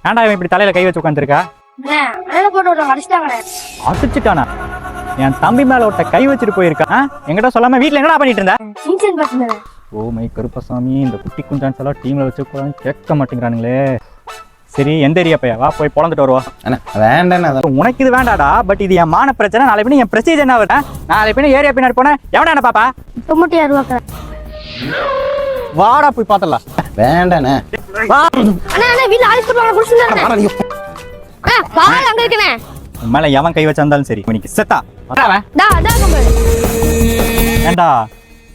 ஏன்டா இவன் இப்படி தலையில கை வச்சு உட்காந்துருக்கா? அடிச்சுட்டானா? என் தம்பி மேல ஒருத்த கை வச்சுட்டு போயிருக்கான். என்கிட்ட சொல்லாம வீட்டுல என்னடா பண்ணிட்டு இருந்த? ஓ மை கருப்பசாமி, இந்த குட்டி குஞ்சான்ஸ் எல்லாம் டீம்ல வச்சு கேட்க மாட்டேங்கிறானுங்களே. சரி, எந்த ஏரியா பையா? வா போய் பொழந்துட்டு வருவா. வேண்டாம், உனக்கு இது வேண்டாடா, பட் இது என் மான பிரச்சனை. நாளை பின்ன என் பிரச்சனை என்ன வருது? நாளை பின்ன ஏரியா பின்னாடி போன எவனா பாப்பா? வாடா போய் பாத்தலாம். வேண்டாண்ணே. மேல எவன் கை வச்சிருந்தாலும் சரி, இன்னைக்கு செத்தா ஏண்டா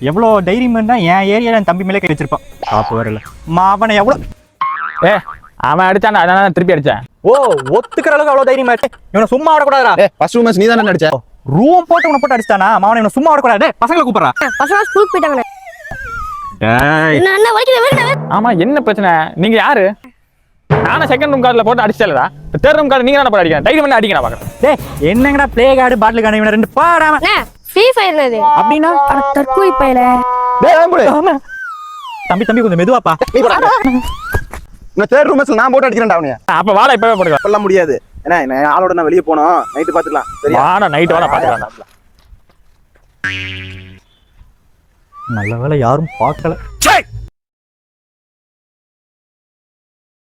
எவ்வளோ தைரியம்னா என் ஏரியால என் தம்பி மேலே கை வச்சிருப்பான். காப்பு வரல மாவனை எவ்வளோ அவன் அடிச்சான், அதான் திருப்பி அடிச்சேன். ஓ, ஒத்துக்கிற அளவுக்கு அவ்வளோ தைரியமா இருக்கு. இவனை சும்மா விடக்கூடாதா? ஃபர்ஸ்ட் ரூம் நீ தானே அடிச்ச? ரூம் போட்டு உன போட்டு அடிச்சானா? மாவனை இவனை சும்மா விடக்கூடாது. பசங்களை கூப்பிடுறா. பசங்க ஸ்கூலுக்கு போயிட்டாங்க. ஆமா, என்ன பிரச்சனை? நீங்க யாரு? நானும் செகண்ட் ரூம் கார்டுல போட்டு அடிச்சலடா. தேர்ட் ரூம் கார்டு நீங்க என்ன போட்டு அடிக்கிறேன்? டைரி பண்ணி அடிக்க நான் பாக்குறேன். டேய், என்னங்கடா ப்ளே கார்டு பாட்டில் கார்டு இவனை ரெண்டு பாடாம ஃப்ரீ ஃபயர் அது அப்படினா தற்கொலை பையல. டேய் ஆம்பளே, தம்பி தம்பி கொஞ்சம் மெதுவாப்பா. நீ போடா. நான் தேர்ட் ரூம்ல நான் போட்டு அடிக்கிறேன்டா அவனைய. அப்ப வாடா இப்பவே போடுங்க. சொல்ல முடியாது. ஏன்னா ஆளோட நான் வெளிய போறோம். நைட் பாத்துக்கலாம். சரியா? வாடா நைட் வாடா பாத்துக்கலாம். நல்ல வேளை யாரும் பார்க்கல.